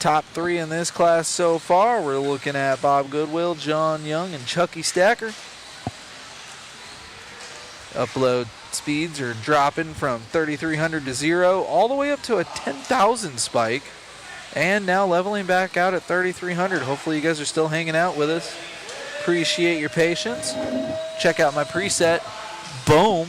top 3 in this class so far. We're looking at Bob Goodwill, John Young, and Chucky Stacker. Upload speeds are dropping from 3,300 to 0 all the way up to a 10,000 spike. And now leveling back out at 3,300. Hopefully you guys are still hanging out with us. Appreciate your patience. Check out my preset. Boom.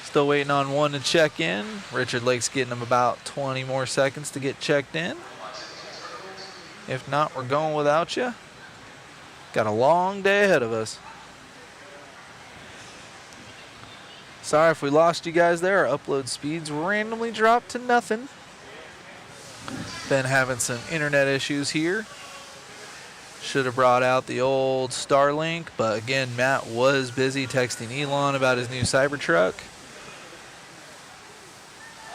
Still waiting on one to check in. Richard Lake's getting him about 20 more seconds to get checked in. If not, we're going without you. Got a long day ahead of us. Sorry if we lost you guys there. Our upload speeds randomly dropped to nothing. Been having some internet issues here. Should have brought out the old Starlink, but again, Matt was busy texting Elon about his new Cybertruck.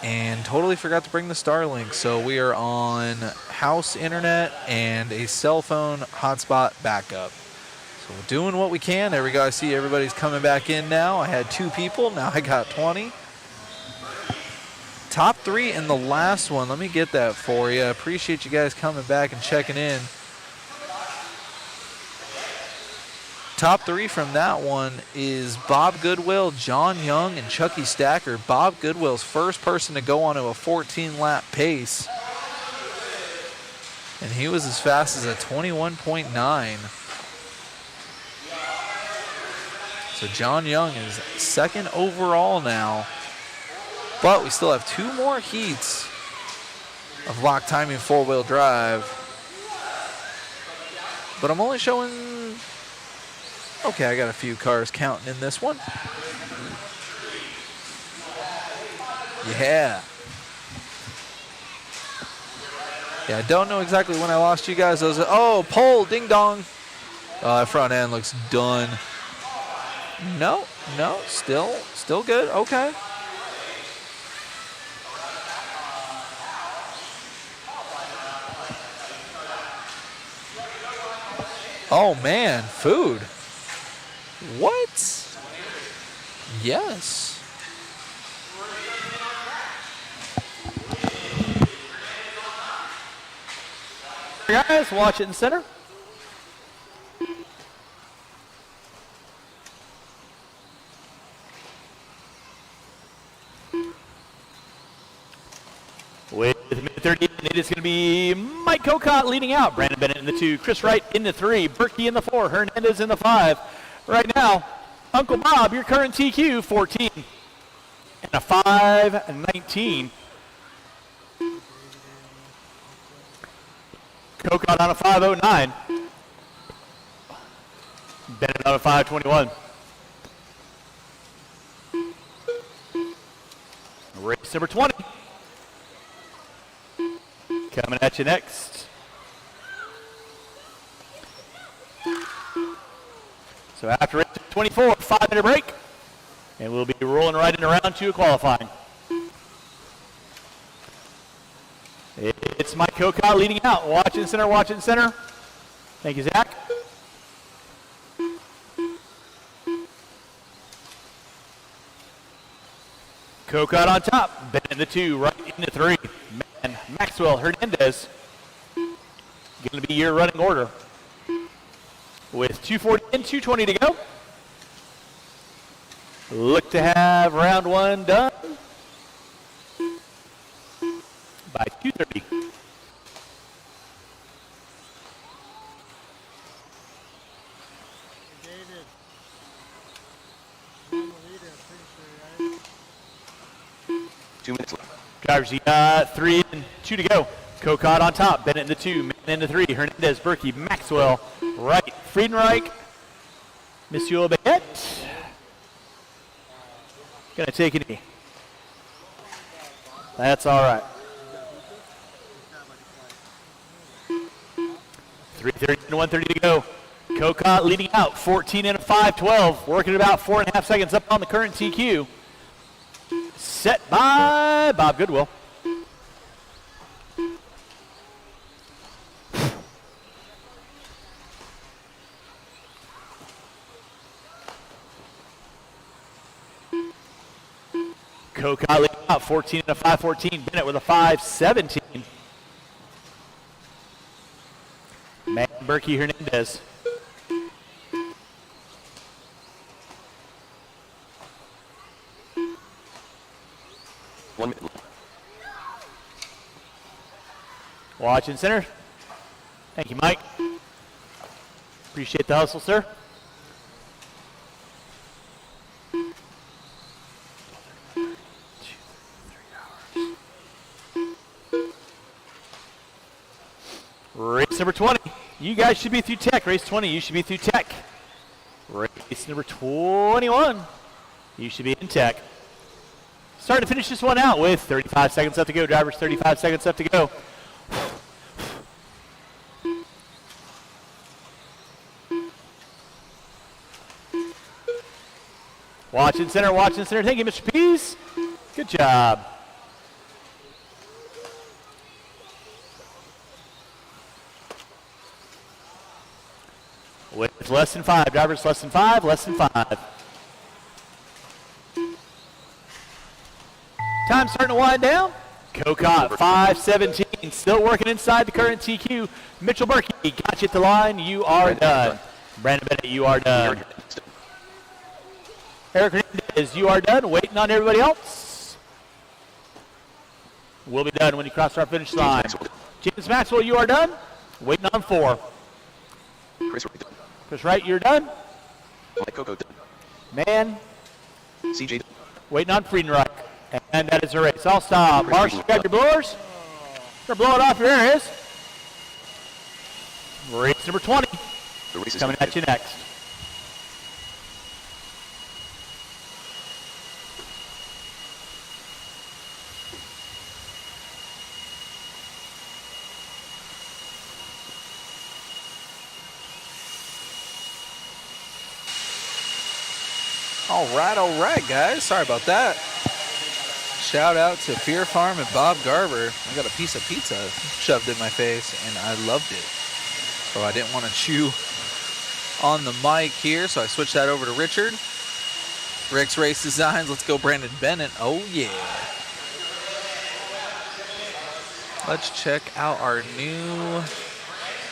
And totally forgot to bring the Starlink, so we are on house internet and a cell phone hotspot backup. So we're doing what we can. There we go. I see everybody's coming back in now. I had 2 people. Now I got 20. Top 3 in the last one. Let me get that for you. I appreciate you guys coming back and checking in. Top 3 from that one is Bob Goodwill, John Young, and Chucky Stacker. Bob Goodwill's first person to go onto a 14-lap pace. And he was as fast as a 21.9. So John Young is second overall now. But we still have 2 more heats of lock timing 4-wheel drive. But I'm only showing... Okay, I got a few cars counting in this one. Yeah. Yeah, I don't know exactly when I lost you guys. Oh, pole, ding dong. Oh, that front end looks done. No, still good. Okay. Oh man, food. What? Yes. Guys, watch it in center. With minute 30, it is going to be Mike Cocott leading out. Brandon Bennett in the 2, Chris Wright in the 3, Berkey in the 4, Hernandez in the 5. Right now, Uncle Bob, your current TQ, 14 and a 5:19. Cocott on a 5:09. Bennett on a 5:21. Race number 20. Coming at you next. So after race 24, 5-minute break, and we'll be rolling right into round 2 of qualifying. It's Mike Cocott leading out. Watch in center, watch in center. Thank you, Zach. Cocott on top. Bennett in the 2, right in the 3. Man, Maxwell Hernandez. Going to be your running order. With 2:40 and 2:20 to go. Look to have round 1 done by 2:30. David. 2 minutes left. Drivers, you got 3 and 2 to go. Cocott on top, Bennett in the 2, Man in the 3, Hernandez, Berkey, Maxwell, right, Friedenreich, Monsieur Baguette. Gonna take a knee. That's all right. 3:30 and 1:30 to go. Cocott leading out, 14 and a 5:12, working about 4.5 seconds up on the current TQ. Set by Bob Goodwill. Cocott leading out 14 and a 5:14. Bennett with a 5:17. Man, Berkey Hernandez. One minute left. Watch in center. Thank you, Mike. Appreciate the hustle, sir. Race number 20. You guys should be through tech. Race 20, you should be through tech. Race number 21, you should be in tech. Starting to finish this one out with 35 seconds left to go. Drivers, 35 seconds left to go. Watch in center, watch in center. Thank you, Mr. Pease. Good job. With less than 5, drivers less than 5, less than 5. Time starting to wind down. Cocott, 5:17, still working inside the current TQ. Mitchell Berkey, got you at the line. You are done. Brandon Bennett, you are done. Eric Hernandez, you are done. Waiting on everybody else. We'll be done when you cross our finish line. James Maxwell, you are done. Waiting on 4. Chris Wright, you're done. Mike Coco done. Man, CJ done. waiting on Friedenreich. And that is a race. I'll stop. Marshall, grab your blowers. You're blowing off your areas. Race number 20. The race is Coming at you next. All right, guys. Sorry about that. Shout out to Fear Farm and Bob Garber. I got a piece of pizza shoved in my face, and I loved it. So I didn't want to chew on the mic here, so I switched that over to Richard. Rick's Race Designs. Let's go, Brandon Bennett. Oh, yeah. Let's check out our new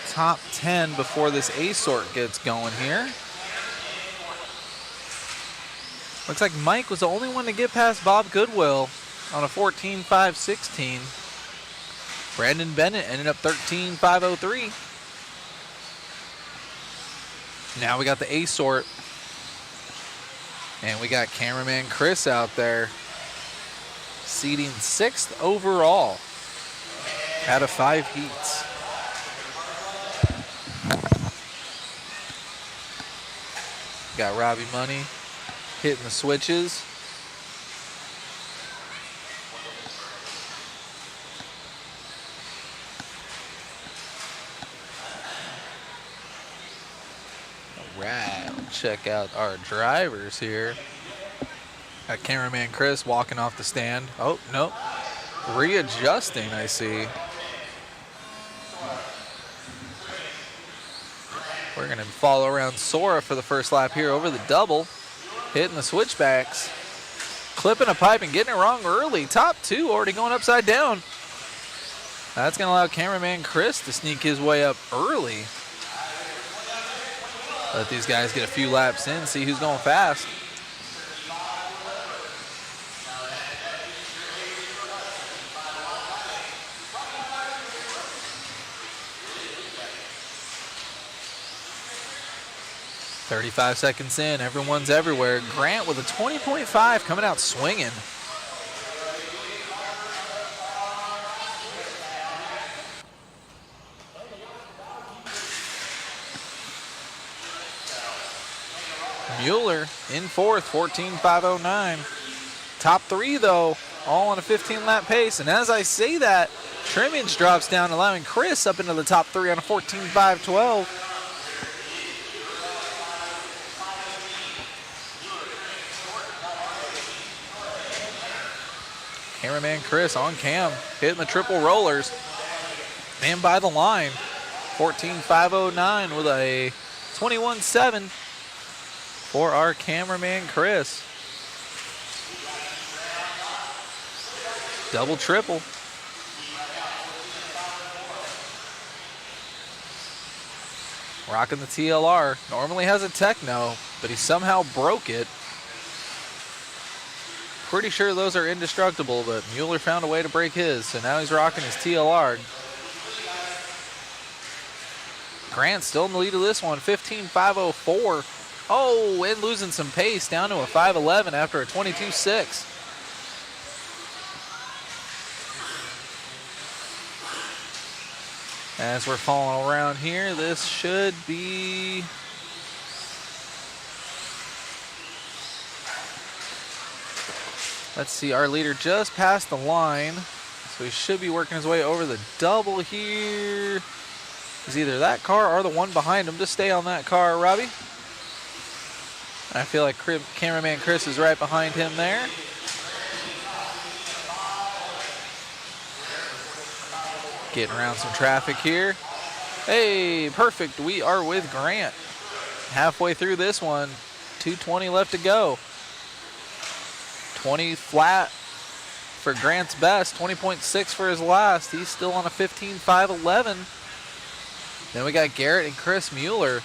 top 10 before this A-sort gets going here. Looks like Mike was the only one to get past Bob Goodwill on a 14.516. Brandon Bennett ended up 13.503. Now we got the A-sort. And we got cameraman Chris out there seating 6th overall out of 5 heats. Got Robbie Money hitting the switches. All right, check out our drivers here. Got cameraman Chris walking off the stand. Oh, no. Readjusting, I see. We're going to follow around Sora for the first lap here over the double. Hitting the switchbacks. Clipping a pipe and getting it wrong early. Top 2 already going upside down. That's going to allow cameraman Chris to sneak his way up early. Let these guys get a few laps in, see who's going fast. "35 seconds in, everyone's everywhere." Grant with a 20.5 coming out swinging. Mueller in 4th, 14.509. Top 3, though, all on a 15-lap pace. And as I say that, trimmage drops down, allowing Chris up into the top 3 on a 14.512. Cameraman Chris on cam, hitting the triple rollers. And by the line, 14.509 with a 21.7 for our cameraman Chris. double, triple. Rocking the TLR. Normally has a Techno, but he somehow broke it. Pretty sure those are indestructible, but Mueller found a way to break his, so now he's rocking his TLR. Grant still in the lead of this one, 15.504. Oh, and losing some pace down to a 5.11 after a 22.6. As we're following around here, this should be... Let's see, our leader just passed the line, so he should be working his way over the double here. It's either that car or the one behind him. Just stay on that car, Robbie. I feel like cameraman Chris is right behind him there. Getting around some traffic here. Hey, perfect. We are with Grant. Halfway through this one. 2:20 left to go. 20 flat for Grant's best. 20.6 for his last. He's still on a 15.511. Then we got Garrett and Chris Mueller.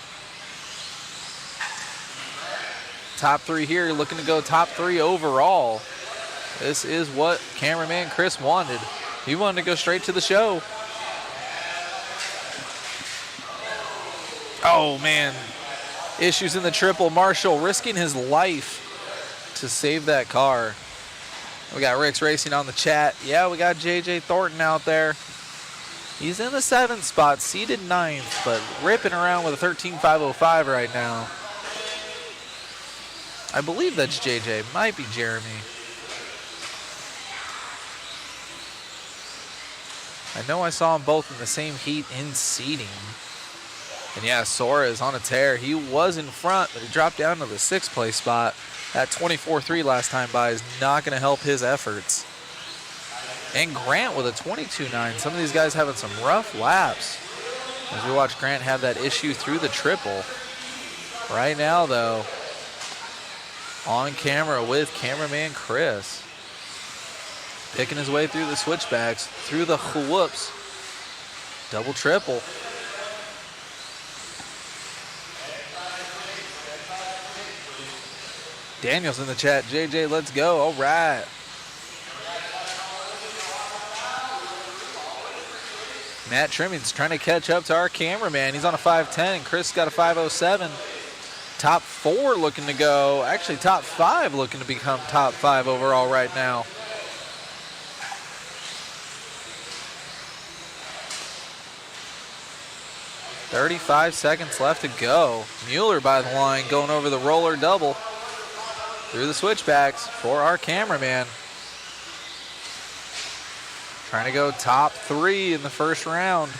Top three here, looking to go top three overall. This is what cameraman Chris wanted. He wanted to go straight to the show. Oh, man. Issues in the triple. Marshall risking his life to save that car. We got Rick's Racing on the chat. Yeah, we got JJ Thornton out there. He's in the 7th spot, seated 9th, but ripping around with a 13.505 right now. I believe that's JJ. Might be Jeremy. I know I saw them both in the same heat in seating. And yeah, Sora is on a tear. He was in front, but he dropped down to the 6th place spot. That 24.3 last time by is not going to help his efforts. And Grant with a 22.9. Some of these guys having some rough laps. As we watch Grant have that issue through the triple. Right now, though, on camera with cameraman Chris. Picking his way through the switchbacks, through the whoops. Double, triple. Daniel's in the chat. JJ, let's go. All right. Matt Trimmings trying to catch up to our cameraman. He's on a 5.10, and Chris got a 5.07. Top 4 looking to go. Actually, top 5 looking to become top 5 overall right now. .35 seconds left to go. Mueller by the line going over the roller double through the switchbacks for our cameraman. Trying to go top 3 in the first round.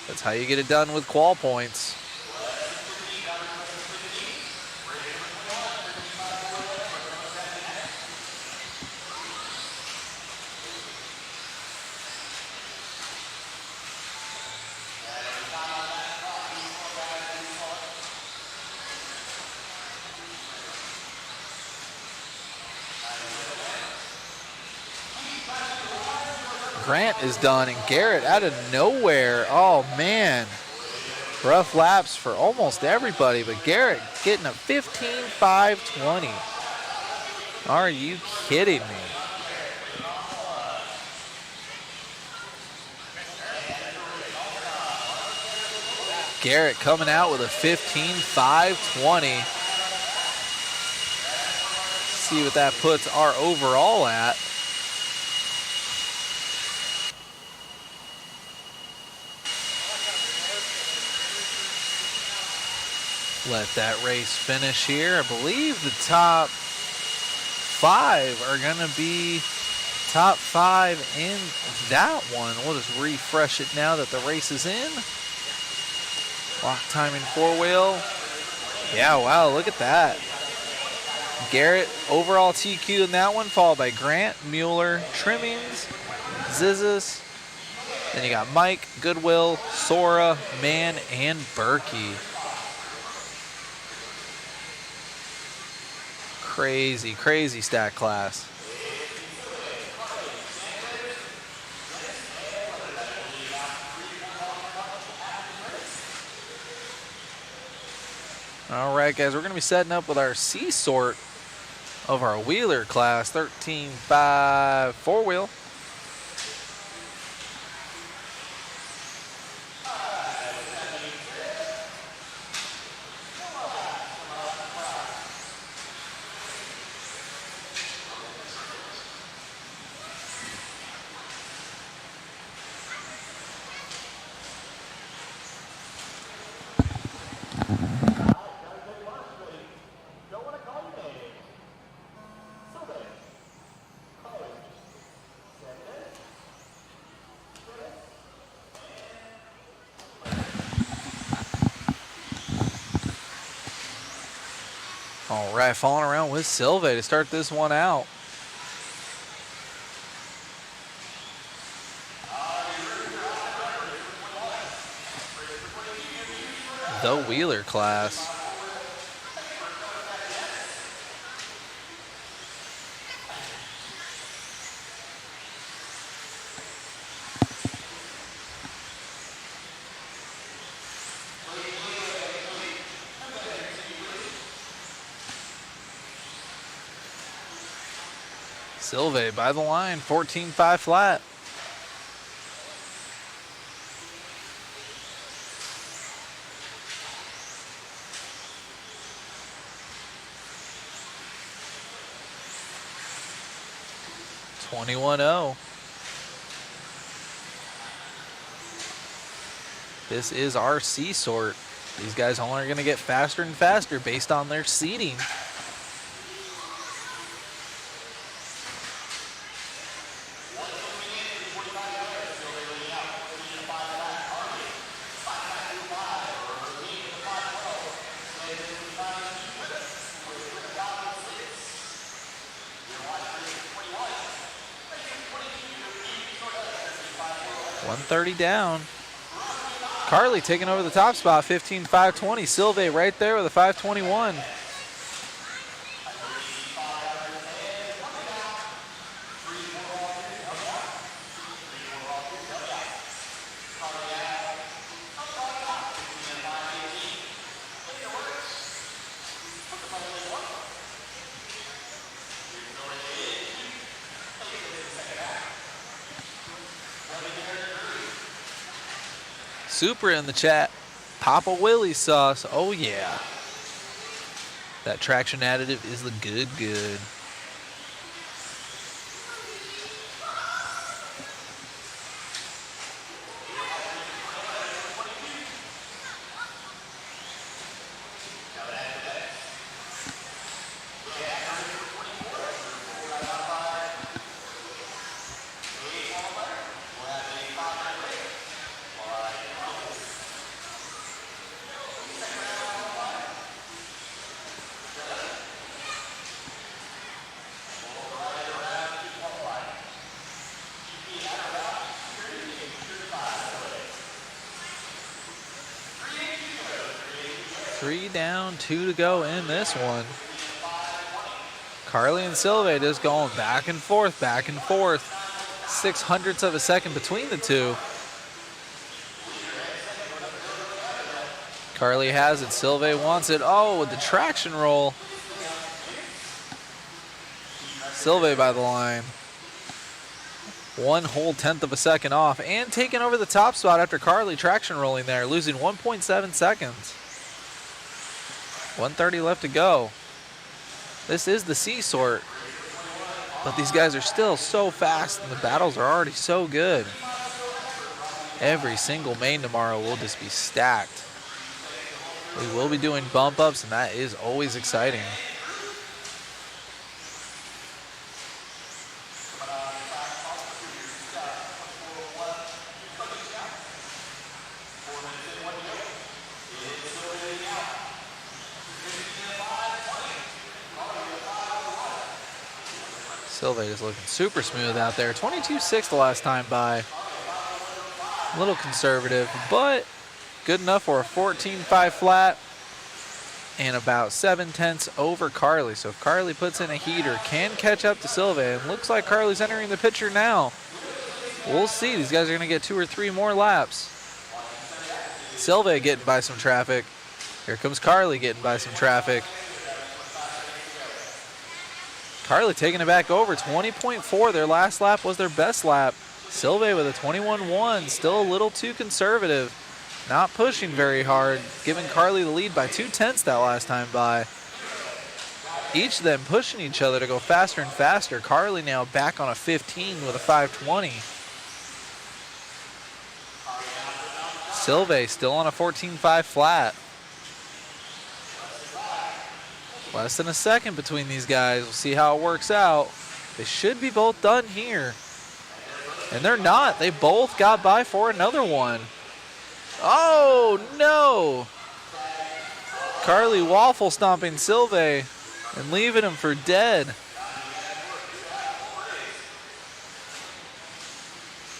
That's how you get it done with qual points. Grant is done, and Garrett out of nowhere. Oh, man. Rough laps for almost everybody, but Garrett getting a 15.520. Are you kidding me? Garrett coming out with a 15.520. See what that puts our overall at. Let that race finish here. I believe the top 5 are going to be top 5 in that one. We'll just refresh it now that the race is in. Lock timing 4-wheel. Yeah, wow, look at that. Garrett, overall TQ in that one, followed by Grant, Mueller, Trimmings, Zizis. Then you got Mike, Goodwill, Sora, Mann, and Berkey. Crazy, crazy stat class. All right, guys, we're going to be setting up with our C sort of our wheeler class, 13.5 four-wheel. All right, falling around with Silve to start this one out. The wheeler class. Silve by the line, 14.5 flat. $21.0. This is our C sort. These guys only are going to get faster and faster based on their seating. $130 down. Carly taking over the top spot, 15.520. Silve right there with a 521. Super in the chat. Papa Willie sauce. Oh, yeah. That traction additive is the good. Three down, 2 to go in this one. Carly and Silve just going back and forth, 0.06 of a second between the two. Carly has it, Silve wants it. Oh, with the traction roll. Silve by the line. 1/10 of a second off and taking over the top spot after Carly traction rolling there, losing 1.7 seconds. 130 left to go. This is the C sort, but these guys are still so fast and the battles are already so good. Every single main tomorrow will just be stacked. We will be doing bump ups and that is always exciting. Silve is looking super smooth out there. 22.6 the last time by. A little conservative, but good enough for a 14.5 flat and about 0.7 over Carly. So if Carly puts in a heater, can catch up to Silve, and looks like Carly's entering the picture now. We'll see. These guys are going to get 2 or 3 more laps. Silve getting by some traffic. Here comes Carly getting by some traffic. Carly taking it back over, 20.4. Their last lap was their best lap. Silve with a 21.1, still a little too conservative. Not pushing very hard, giving Carly the lead by 0.2 that last time by. Each of them pushing each other to go faster and faster. Carly now back on a 15 with a 5.20. Silve still on a 14.5 flat. Less than a second between these guys. We'll see how it works out. They should be both done here. And they're not. They both got by for another one. Oh, no. Carly waffle stomping Silve and leaving him for dead.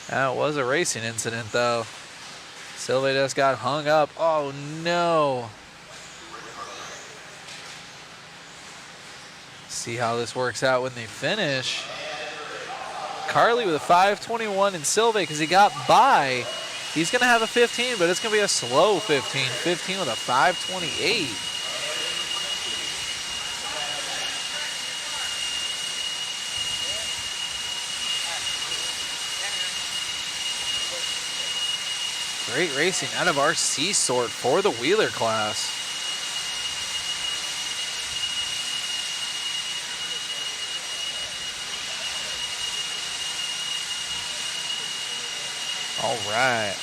That was a racing incident, though. Silve just got hung up. Oh, no. See how this works out when they finish. Carly with a 5.21 and Silve, because he got by, he's going to have a 15, but it's going to be a slow 15. 15 with a 5.28. Great racing out of our C sort for the wheeler class. All right.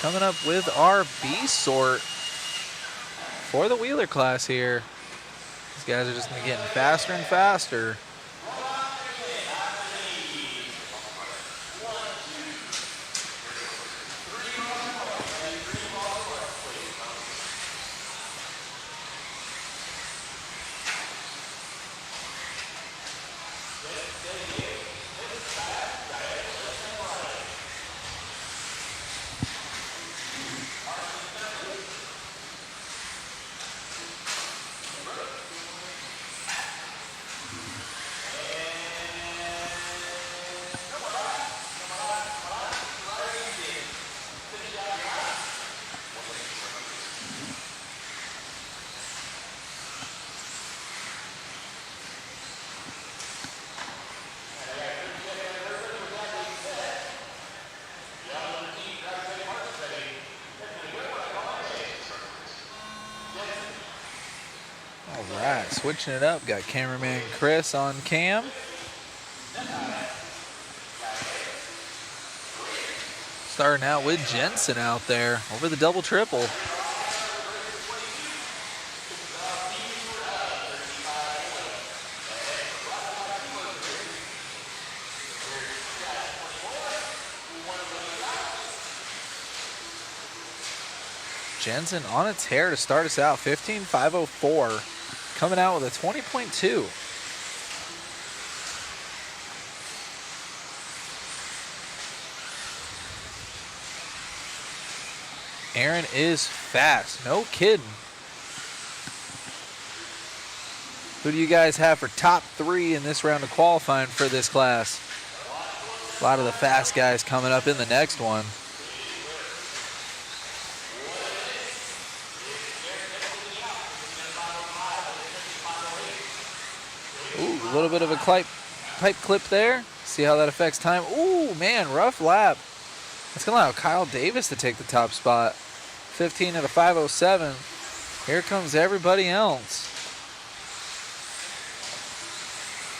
Coming up with our B sort for the wheeler class here. These guys are just gonna get faster and faster. Switching it up, got cameraman Chris on cam. Starting out with Jensen out there over the double triple. Jensen on a tear to start us out, 15.504. Coming out with a 20.2. Aaron is fast, no kidding. Who do you guys have for top 3 in this round of qualifying for this class? A lot of the fast guys coming up in the next one. A little bit of a pipe clip there. See how that affects time. Ooh, man, rough lap. That's going to allow Kyle Davis to take the top spot. 15 at a 5.07. Here comes everybody else.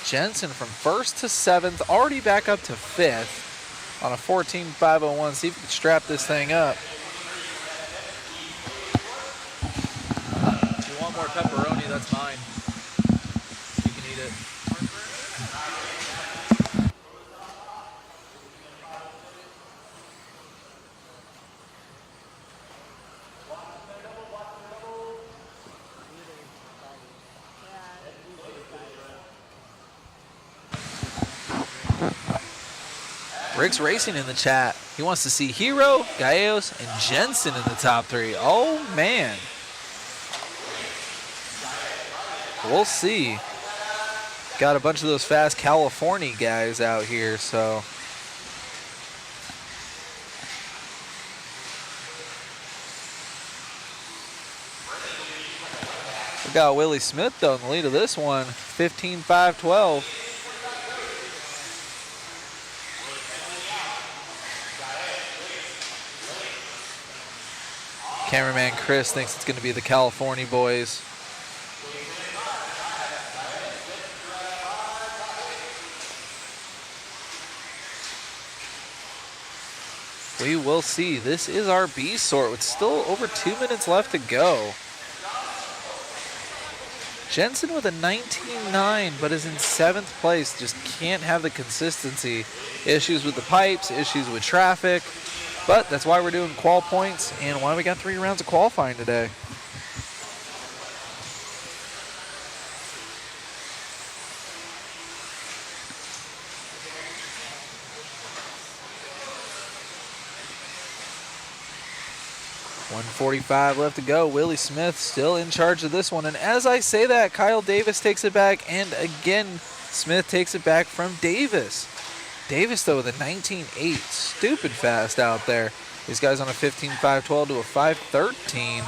Jensen from 1st to 7th, already back up to 5th on a 14.501. See if we can strap this thing up. If you want more pepperoni, that's mine. You can eat it. Rick's Racing in the chat. He wants to see Hero, Gallegos, and Jensen in the top 3. Oh, man. We'll see. Got a bunch of those fast California guys out here, so. Got Willie Smith, though, in the lead of this one, 15-5-12. Cameraman Chris thinks it's going to be the California boys. We will see. This is our B sort with still over 2 minutes left to go. Jensen with a 19.9, but is in 7th place. Just can't have the consistency. Issues with the pipes, issues with traffic. But that's why we're doing qual points and why we got 3 rounds of qualifying today. .145 left to go. Willie Smith still in charge of this one. And as I say that, Kyle Davis takes it back. And again, Smith takes it back from Davis. Davis, though, with a 19.8. Stupid fast out there. These guys on a 15.512 to a 5.13.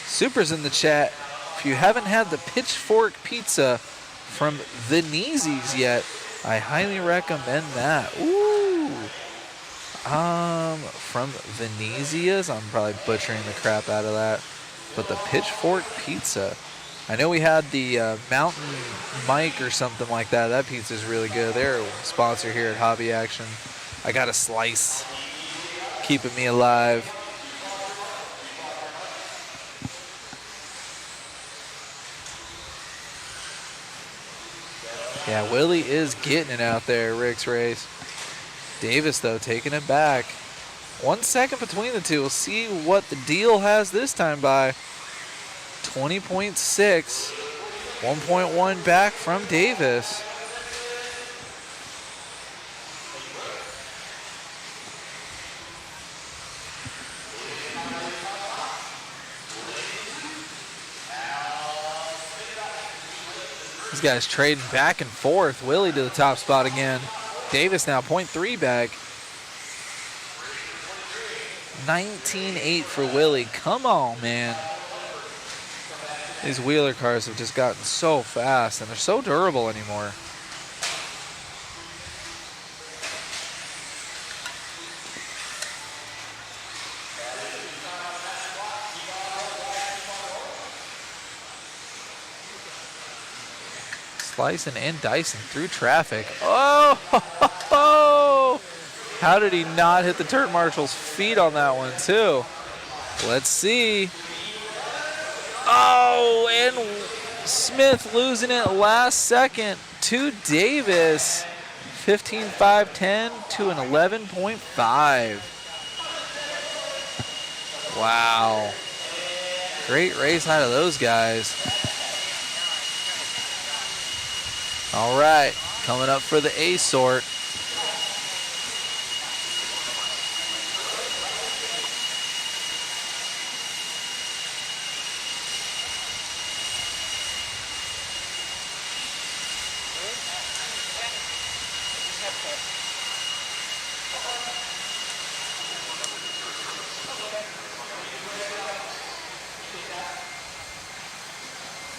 Super's in the chat. If you haven't had the Pitchfork Pizza from Venezzi's yet, I highly recommend that. Ooh. From Venezia's, I'm probably butchering the crap out of that. But the Pitchfork Pizza. I know we had the Mountain Mike or something like that. That pizza's really good. They're a sponsor here at Hobby Action. I got a slice, keeping me alive. Yeah, Willie is getting it out there, Rick's race. Davis, though, taking it back. 1 second between the two. We'll see what the deal has this time by. 20.6. 1.1 back from Davis. These guys trading back and forth. Willie to the top spot again. Davis now 0.3 back. 19.8 for Willie. Come on, man. These Wheeler cars have just gotten so fast, and they're so durable anymore. Slicing and dicing through traffic. Oh! How did he not hit the Turret Marshal's feet on that one, too? Let's see. Oh, and Smith losing it last second to Davis. 15.510 to an 11.5. Wow. Great race out of those guys. All right, coming up for the A sort.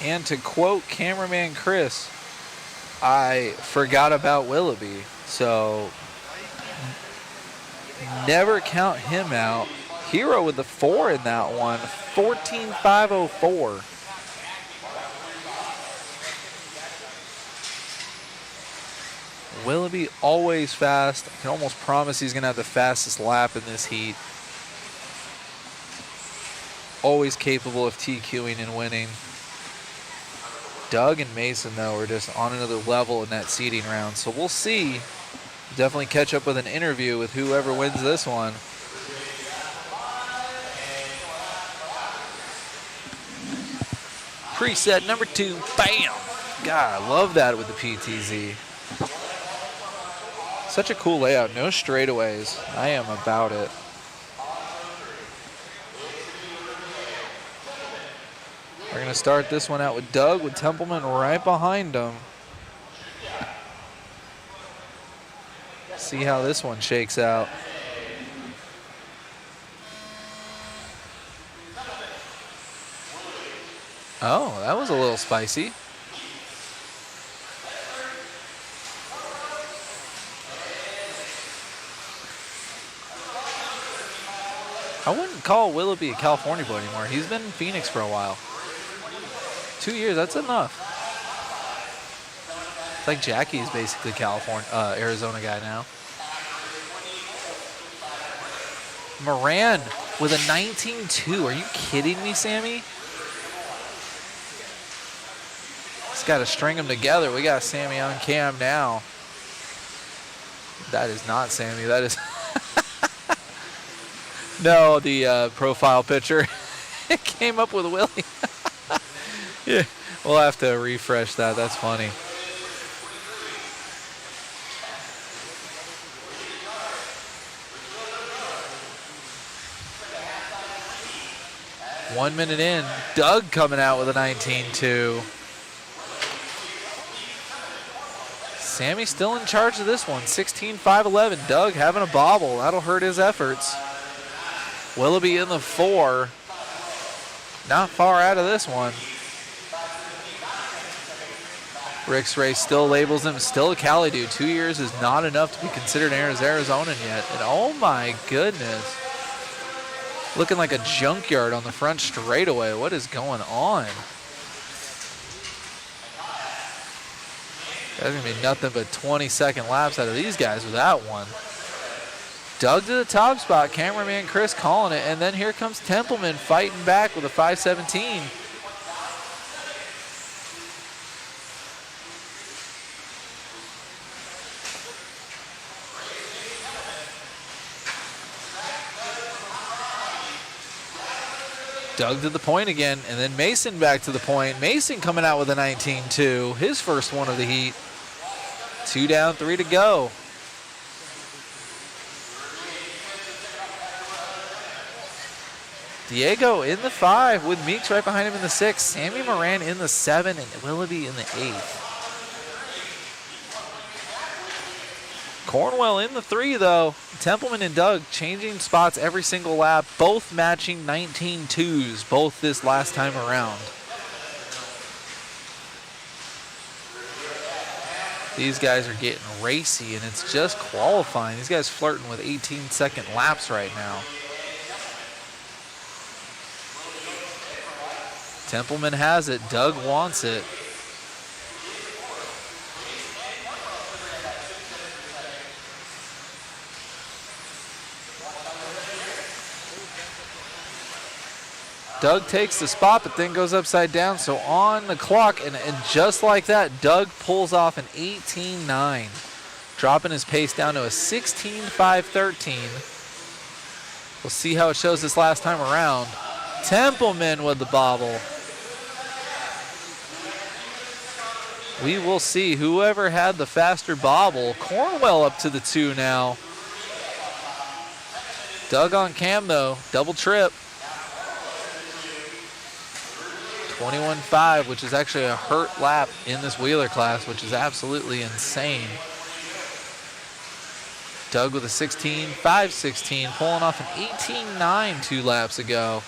And to quote cameraman Chris, I forgot about Willoughby, so never count him out. Hero with the 4 in that one, 14.504. Willoughby always fast. I can almost promise he's going to have the fastest lap in this heat. Always capable of TQing and winning. Doug and Mason, though, are just on another level in that seeding round. So we'll see. Definitely catch up with an interview with whoever wins this one. Preset number 2, bam! God, I love that with the PTZ. Such a cool layout, no straightaways. I am about it. We're going to start this one out with Doug, with Templeman right behind him. See how this one shakes out. Oh, that was a little spicy. I wouldn't call Willoughby a California boy anymore. He's been in Phoenix for a while. 2 years, that's enough. It's like Jackie is basically Arizona guy now. Moran with a 19-2. Are you kidding me, Sammy? Just got to string them together. We got Sammy on cam now. That is not Sammy. That is... No, the profile picture. It came up with Willie. Yeah, we'll have to refresh that. That's funny. One minute in, Doug coming out with a 19-2. Sammy still in charge of this one, 16-5-11. Doug having a bobble. That'll hurt his efforts. Willoughby in the 4. Not far out of this one. Raceway still labels him still a Cali dude. 2 years is not enough to be considered Arizonan yet. And oh my goodness. Looking like a junkyard on the front straightaway. What is going on? That's going to be nothing but 20-second laps out of these guys with that one. Doug to the top spot. Cameraman Chris calling it. And then here comes Templeman fighting back with a 5:17. Doug to the point again, and then Mason back to the point. Mason coming out with a 19-2, his first one of the heat. 2 down, 3 to go. Diego in the 5 with Meeks right behind him in the 6. Sammy Moran in the 7 and Willoughby in the 8. Cornwell in the 3 though. Templeman and Doug changing spots every single lap, both matching 19-2s, both this last time around. These guys are getting racy and it's just qualifying. These guys flirting with 18-second laps right now. Templeman has it. Doug wants it. Doug takes the spot, but then goes upside down. So on the clock, and just like that, Doug pulls off an 18-9, dropping his pace down to a 16-5-13. We'll see how it shows this last time around. Templeman with the bobble. We will see whoever had the faster bobble. Cornwell up to the 2 now. Doug on cam though, double trip. 21-5, which is actually a hurt lap in this wheeler class, which is absolutely insane. Doug with a 16-5-16, pulling off an 18-9 2 laps ago.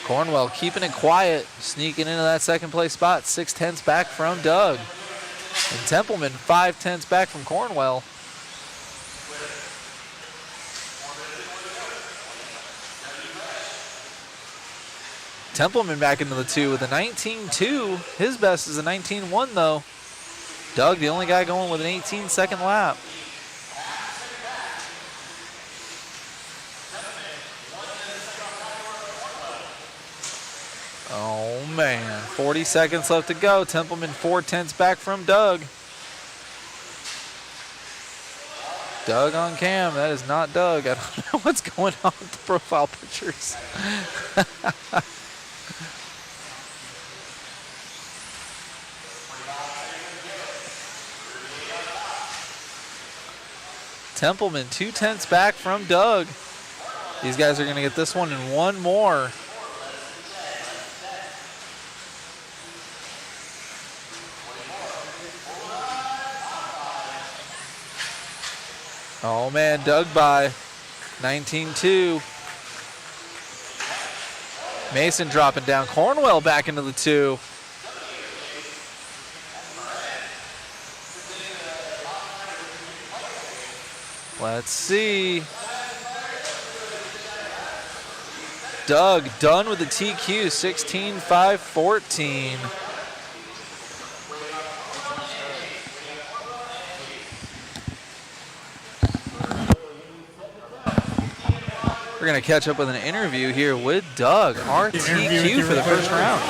Cornwell keeping it quiet, sneaking into that second place spot, 6/10 back from Doug. And Templeman 5/10 back from Cornwell. Templeman back into the 2 with a 19-2. His best is a 19-1 though. Doug, the only guy going with an 18-second lap. Oh man, 40 seconds left to go. Templeman 4/10 back from Doug. Doug on cam, that is not Doug. I don't know what's going on with the profile pictures. Templeman 2/10 back from Doug. These guys are going to get this one and one more. Oh man, Doug by 19-2. Mason dropping down. Cornwell back into the 2. Let's see. Doug done with the TQ, 16-5-14. We're going to catch up with an interview here with Doug, our TQ for the first round.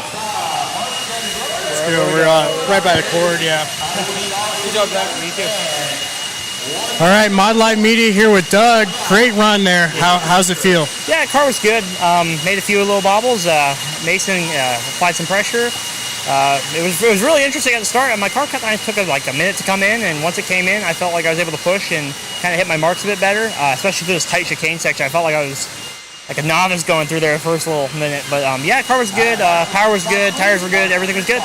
We're right by the cord, yeah. Good job, Doug. Me too. All right, Mod Light Media here with Doug. Great run there. How's it feel? Yeah, the car was good. Made a few little bobbles. Mason applied some pressure. It was really interesting at the start. My car kind of took like a minute to come in, and once it came in, I felt like I was able to push and kind of hit my marks a bit better, especially through this tight chicane section. I felt like I was like a novice going through there the first little minute. But yeah, the car was good. Power was good. Tires were good. Everything was good.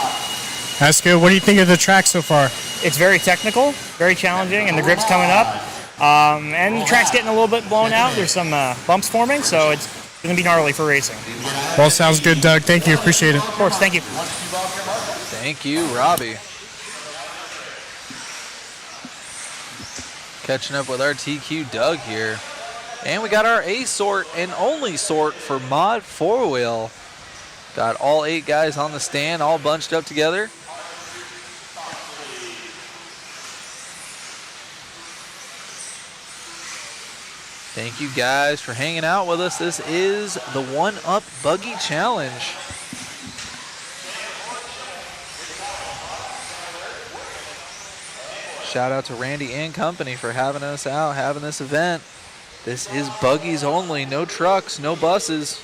That's good. What do you think of the track so far? It's very technical, very challenging, and the grip's coming up. And the track's getting a little bit blown out. There's some bumps forming, so it's going to be gnarly for racing. Well, sounds good, Doug. Thank you. Appreciate it. Of course. Thank you. Thank you, Robbie. Catching up with our TQ Doug here. And we got our A sort and only sort for Mod 4-wheel. Got all 8 guys on the stand, all bunched up together. Thank you guys for hanging out with us. This is the 1UP Buggy Challenge. Shout out to Randy and company for having us out, having this event. This is buggies only, no trucks, no buses.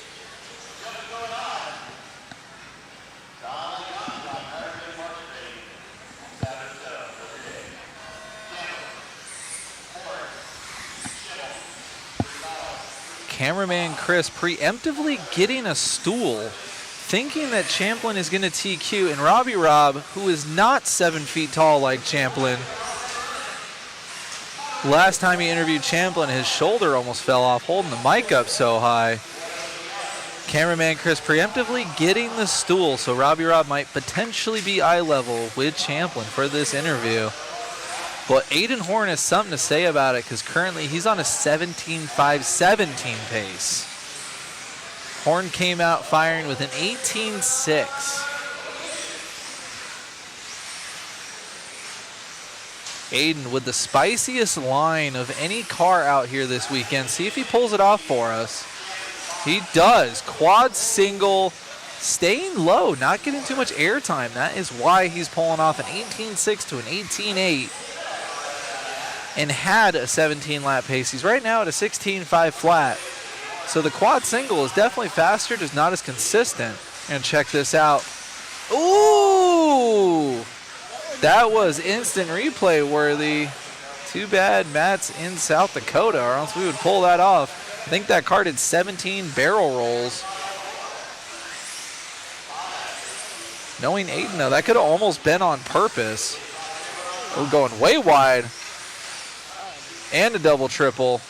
Cameraman Chris preemptively getting a stool, thinking that Champlin is going to TQ, and Robbie Rob, who is not 7 feet tall like Champlin, last time he interviewed Champlin, his shoulder almost fell off holding the mic up so high. Cameraman Chris preemptively getting the stool, so Robbie Rob might potentially be eye level with Champlin for this interview. But Aiden Horn has something to say about it because currently he's on a 17.517 pace. Horn came out firing with an 18.6. Aiden with the spiciest line of any car out here this weekend. See if he pulls it off for us. He does. Quad single, staying low, not getting too much airtime. That is why he's pulling off an 18.6 to an 18.8. And had a 17 lap pace. He's right now at a 16.5 flat. So the quad single is definitely faster, just not as consistent. And check this out. Ooh! That was instant replay worthy. Too bad Matt's in South Dakota, or else we would pull that off. I think that car did 17 barrel rolls. Knowing Aiden, though, that could have almost been on purpose. We're going way wide. And a double triple.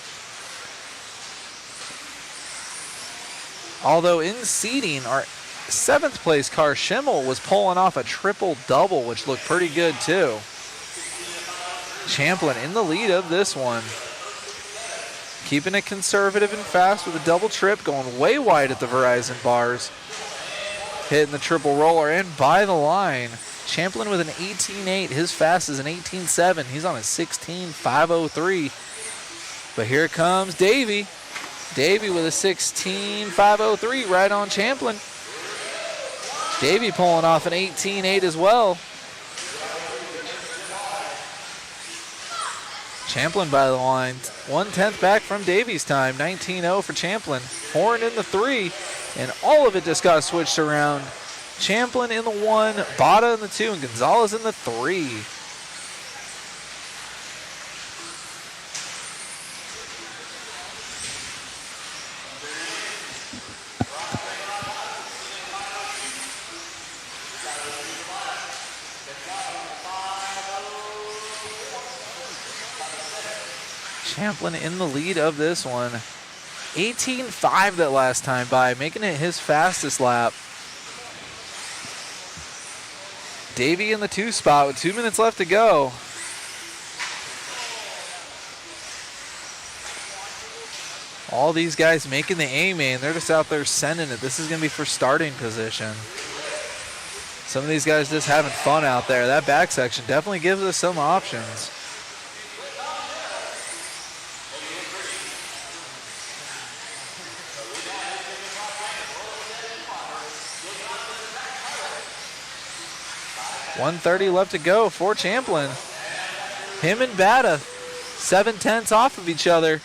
Although in seating, our 7th place car, Schimmel, was pulling off a triple double, which looked pretty good too. Champlin in the lead of this one. Keeping it conservative and fast with a double trip, going way wide at the Verizon bars. Hitting the triple roller and by the line. Champlin with an 18.8. His fast is an 18.7. He's on a 16.503. But here comes Davey. Davey with a 16.503 right on Champlin. Davey pulling off an 18.8 as well. Champlin by the line. 1/10 back from Davey's time. 19.0 for Champlin. Horn in the 3. And all of it just got switched around. Champlin in the 1, Bada in the 2, and Gonzalez in the 3. Champlin in the lead of this one. 18.5 that last time by, making it his fastest lap. Davey in the 2 spot with 2 minutes left to go. All these guys making the A main, they're just out there sending it. This is going to be for starting position. Some of these guys just having fun out there. That back section definitely gives us some options. .130 left to go for Champlin. Him and Bata, 7/10 off of each other.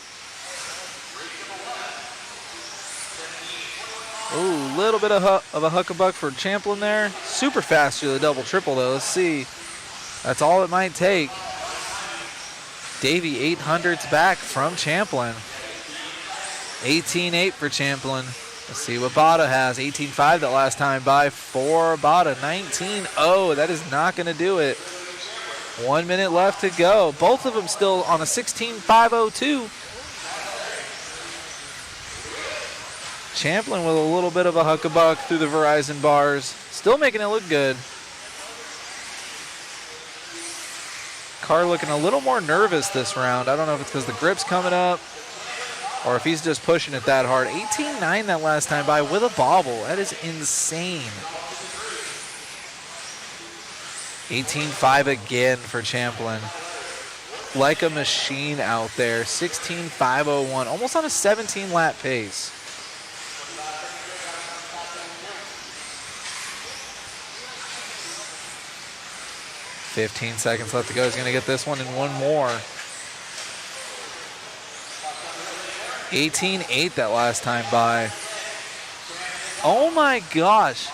Ooh, little bit of a huckabuck for Champlin there. Super fast through the double triple though. Let's see. That's all it might take. Davey 800s back from Champlin. 18.8 for Champlin. Let's see what Bata has. 18.5 that last time by for Bata. 19.0. That is not going to do it. 1 minute left to go. Both of them still on a 16.502. Champlin with a little bit of a huckabuck through the Verizon bars. Still making it look good. Carr looking a little more nervous this round. I don't know if it's because the grip's coming up or if he's just pushing it that hard. 18.9 that last time by with a bobble. That is insane. 18.5 again for Champlin. Like a machine out there. 16.501. Almost on a 17 lap pace. $15 seconds left to go. He's going to get this one and one more. 18.8 that last time by. Oh my gosh.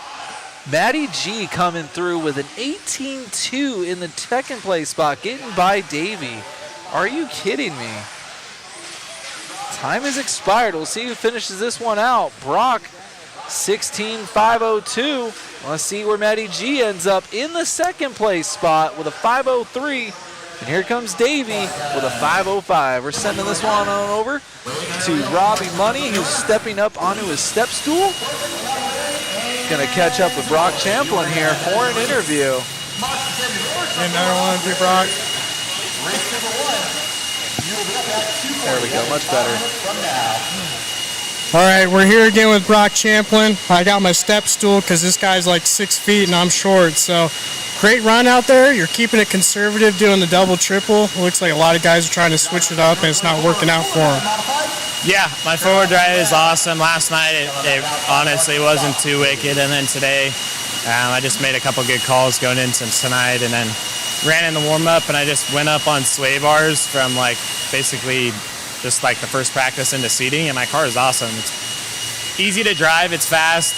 Matty G coming through with an 18.2 in the second place spot, getting by Davey. Are you kidding me? Time has expired. We'll see who finishes this one out. Brock, 16.502. Let's see where Matty G ends up in the second place spot with a 503. And here comes Davey with a 505. We're sending this one on over to Robbie Money, who's stepping up onto his step stool. Going to catch up with Brock Champlin here for an interview. Another one for Brock. There we go, much better. All right, we're here again with Brock Champlin. I got my step stool because this guy's like 6 feet and I'm short. So great run out there. You're keeping it conservative doing the double triple. It looks like a lot of guys are trying to switch it up and it's not working out for them. Yeah, my forward drive is awesome. Last night it honestly wasn't too wicked, and then today I just made a couple good calls going into tonight, and then ran in the warm-up, and I just went up on sway bars from like basically just like the first practice into seating, and my car is awesome. It's easy to drive, it's fast.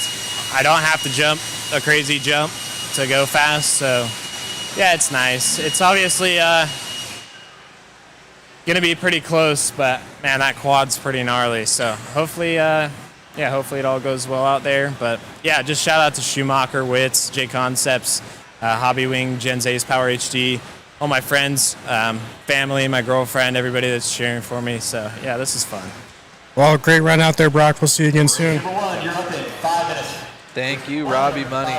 I don't have to jump a crazy jump to go fast, so yeah, it's nice. It's obviously gonna be pretty close, but man, that quad's pretty gnarly. So hopefully, hopefully it all goes well out there. But yeah, just shout out to Schumacher, Witz, J Concepts, Hobby Wing, Gen's Ace Power HD, all my friends, family, my girlfriend, everybody that's cheering for me. So yeah, this is fun. Well, great run out there, Brock. We'll see you again soon. Thank you, Robbie Money.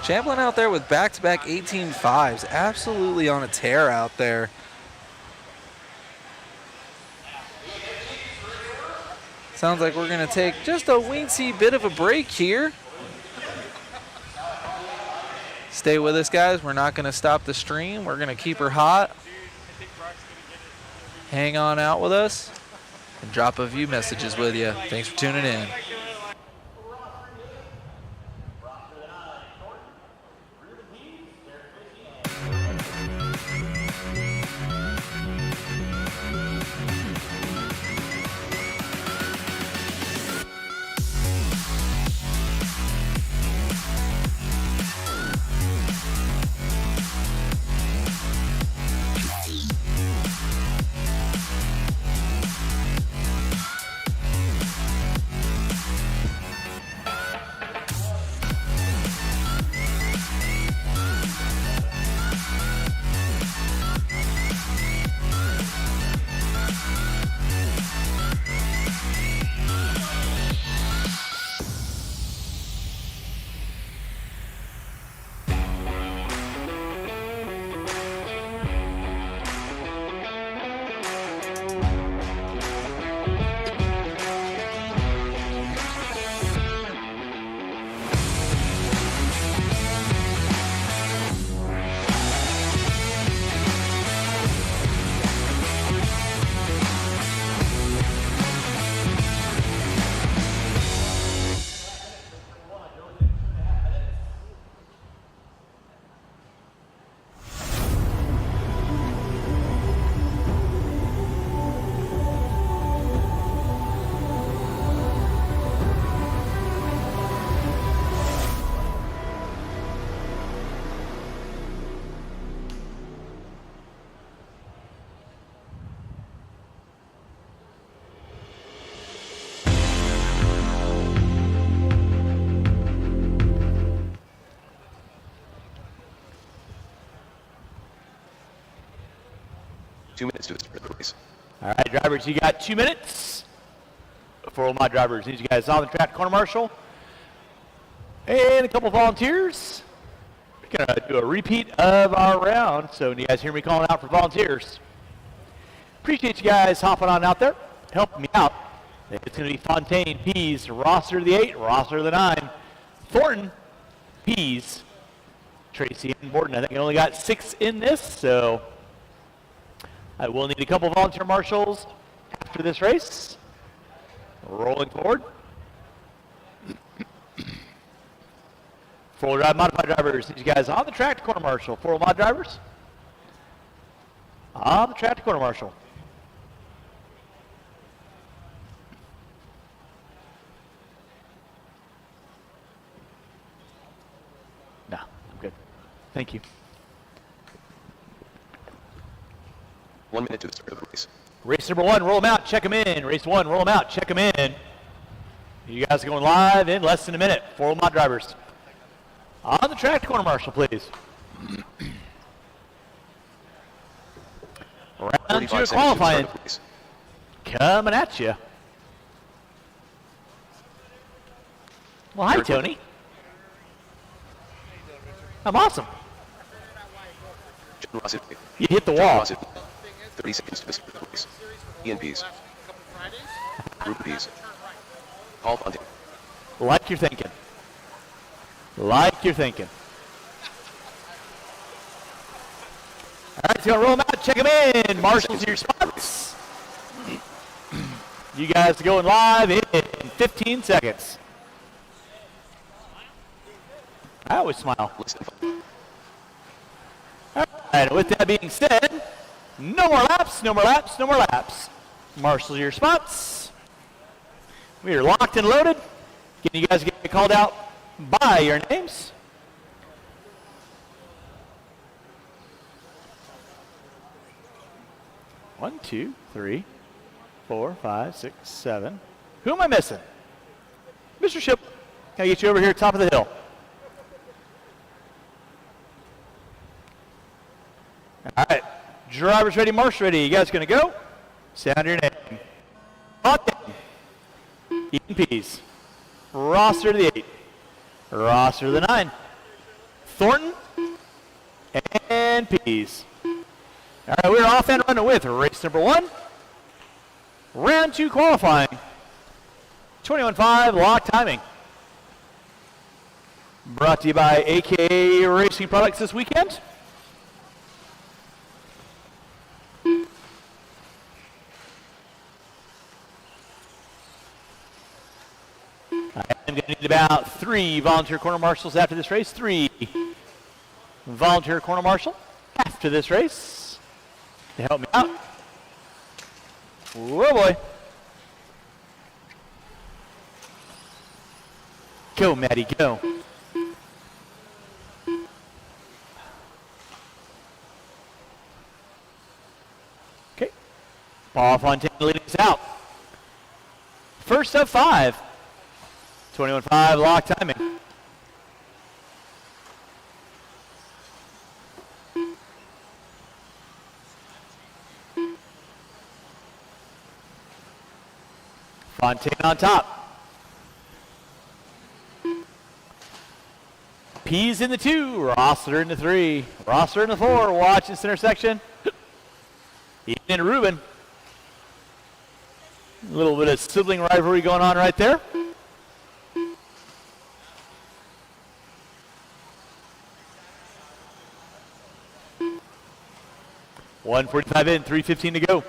Champlin out there with back-to-back 18.5s. Absolutely on a tear out there. Sounds like we're going to take just a weensy bit of a break here. Stay with us, guys. We're not going to stop the stream. We're going to keep her hot. Hang on out with us and drop a few messages with you. Thanks for tuning in. 2 minutes to start the race. All right, drivers, you got 2 minutes. For all my drivers, need you guys on the track, corner marshal, and a couple volunteers. We're gonna do a repeat of our round. So, you guys hear me calling out for volunteers? Appreciate you guys hopping on out there, helping me out. It's gonna be Fontaine, Pease, Rosser the 8, Rosser the 9, Thornton, Pease, Tracy, and Borden. I think I only got 6 in this, so I will need a couple volunteer marshals after this race. Rolling forward. Four-wheel drive modified drivers. These guys on the track to corner marshal. Four-wheel mod drivers. On the track to corner marshal. No, I'm good. Thank you. 1 minute to the start of the race. Race number 1, roll them out, check them in. Race 1, roll them out, check them in. You guys are going live in less than a minute. Four-wheel mod drivers. On the track to corner marshal, please. Round 2 of qualifying. Coming at you. Well, hi, Tony. I'm awesome. John Rossett. You hit the John wall. Rossett. 30 seconds to the start of the race. Ian Pease. Group Pease. Paul Fontaine. Like you're thinking. Like you're thinking. All right, so roll them out, check them in. Marshals your spots. You guys are going live in 15 seconds. I always smile. All right, with that being said, no more laps, no more laps, no more laps. Marshals your spots. We are locked and loaded. Can you guys get called out by your names? One, two, three, 4, 5, 6, 7. Who am I missing? Mr. Ship, can I get you over here top of the hill? All right, drivers ready, marshals ready. You guys gonna go? Sound your name. Fontaine, Eaton Pease, Rosser to the 8, Rosser to the 9, Thornton, and Pease. All right, we're off and running with race number 1. Round 2 qualifying. 21.5 lock timing. Brought to you by AKA Racing Products this weekend. I'm going to need about 3 volunteer corner marshals after this race. 3 volunteer corner marshal after this race to help me out. Whoa, boy. Go, Maddie, go. Okay. Paul Fontaine leading us out. First of 5. 21.5 lock timing. Fontaine on top. Pease in the 2, Rosser in the 3, Rosser in the 4. Watch this intersection. Ian and Ruben. A little bit of sibling rivalry going on right there. .145 in, 3:15 to go.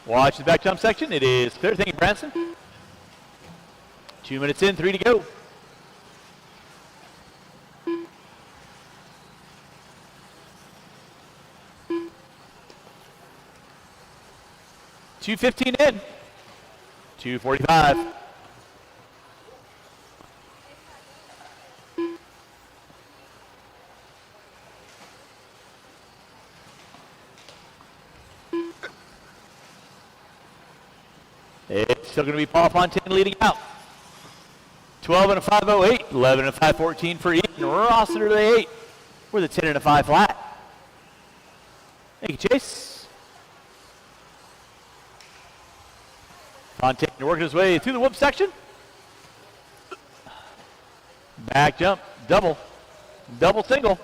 Watch the back jump section. It is clear. Thank you, Branson. 2 minutes in, 3 to go. .215 in. 2:45. It's still going to be Paul Fontaine leading out. 12 and a 5.08, 11 and a 5.14 for Ian Rossiter to the 8 with a 10 and a 5 flat. Thank you, Chase. Fontaine working his way through the whoop section. Back jump, double single.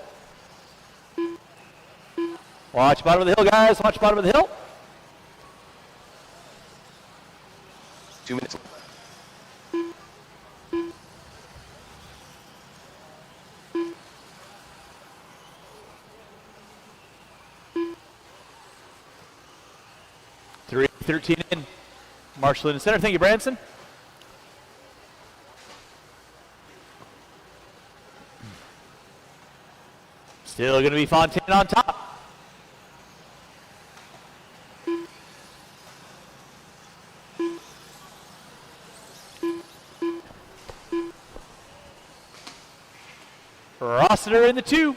Watch bottom of the hill, guys. Watch bottom of the hill. 2 minutes. Three 13 in. Marshall in the center. Thank you, Branson. Still going to be Fontaine on top. Rossiter in the 2.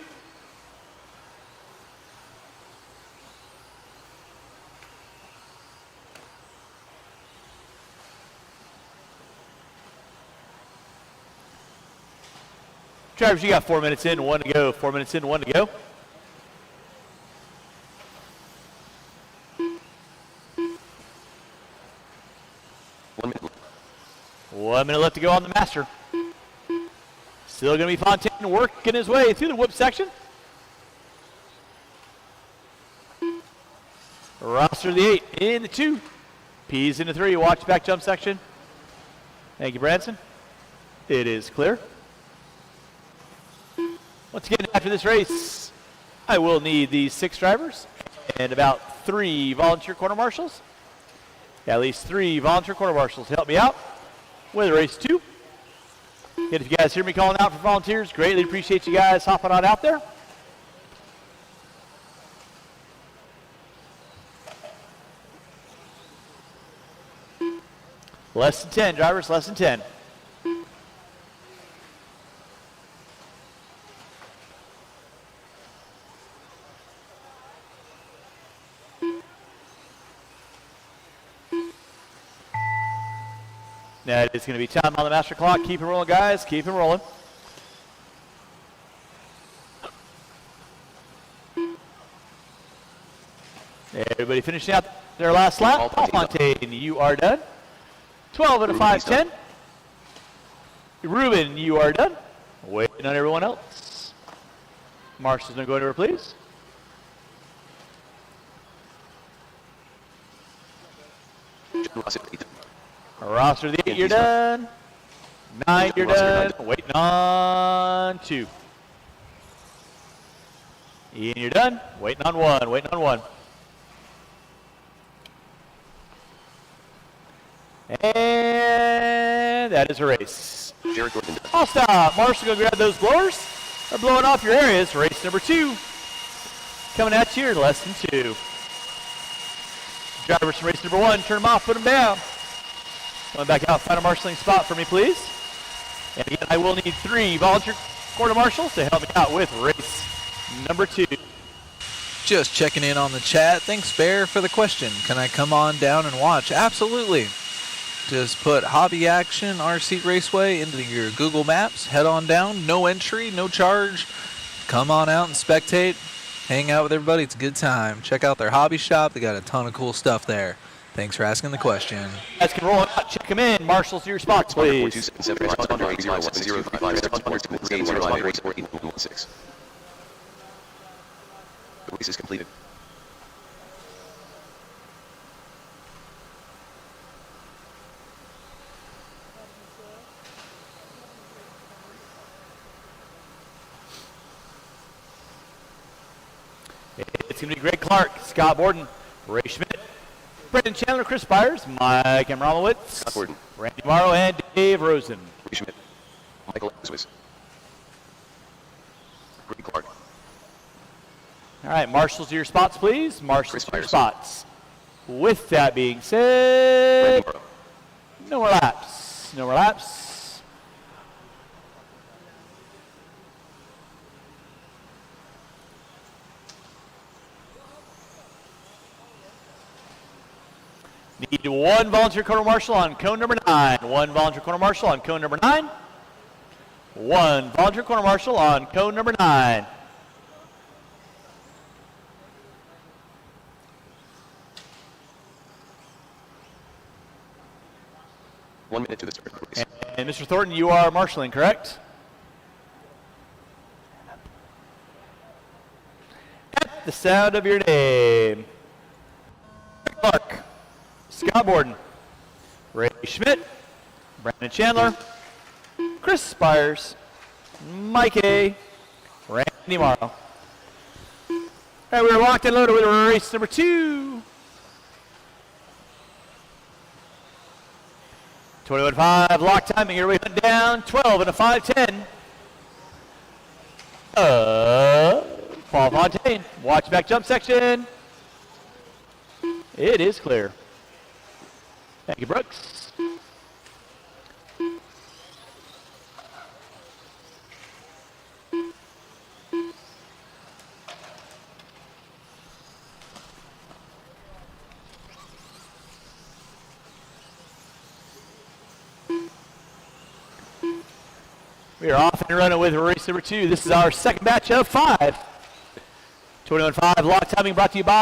Drivers, you got 4 minutes in, 1 to go. 4 minutes in, 1 to go. One minute left to go on the master. Still going to be Fontaine working his way through the whoop section. Roster the 8 in the 2. P's in the 3. Watch back jump section. Thank you, Branson. It is clear. Once again, after this race, I will need these 6 drivers and about 3 volunteer quarter marshals. At least 3 volunteer quarter marshals to help me out with race 2. And if you guys hear me calling out for volunteers, greatly appreciate you guys hopping on out there. Less than 10, drivers, less than 10. That is going to be time on the master clock. Keep it rolling, guys. Keep it rolling. Everybody finishing out their last lap. Paul Fontaine, you are done. 12 and a 5.10. Ruben, you are done. Waiting on everyone else. Marshall's going to go into her, please. Roster the 8, you're done. 9, you're done. Waiting on 2. Ian, you're done. Waiting on 1. Waiting on 1. And that is a race. I'll stop. Marshall, go grab those blowers. They're blowing off your areas. Race number 2. Coming at you, less than 2. Drivers from race number 1, turn them off, put them down. Coming back out, find a marshalling spot for me, please. And again, I will need 3 volunteer quarter marshals to help me out with race number 2. Just checking in on the chat. Thanks, Bear, for the question. Can I come on down and watch? Absolutely. Just put Hobby Action RC Raceway into your Google Maps. Head on down. No entry, no charge. Come on out and spectate. Hang out with everybody. It's a good time. Check out their hobby shop. They got a ton of cool stuff there. Thanks for asking the question. Guys can roll out. Check them in. Marshals to your spots, please. The race is completed. It's going to be Greg Clark, Scott Borden, Ray Schmidt, Brendan Chandler, Chris Byers, Mike Amralowitz, Scott Borden, Randy Morrow, and Dave Rosen. Ray Schmidt, Michael Swiss, Greg Clark. All right, marshals to your spots, please. Marshals to your spots. With that being said, no more laps. No more laps. Need one volunteer quarter marshal on cone number 9. One volunteer quarter marshal on cone number 9. One volunteer quarter marshal on cone number 9. One minute to the start, please. And Mr. Thornton, you are marshaling, correct? At the sound of your name. Clark, Scott Borden, Ray Schmidt, Brandon Chandler, Chris Spires, Mike A., Randy Morrow. And we're locked and loaded with race number 2. 21.5 lock timing. Here we went down 12 and a 5:10. Paul Fontaine. Watch back jump section. It is clear. Thank you, Brooks. We are off and running with race number 2. This is our second batch of 5. 21.5 lock timing brought to you by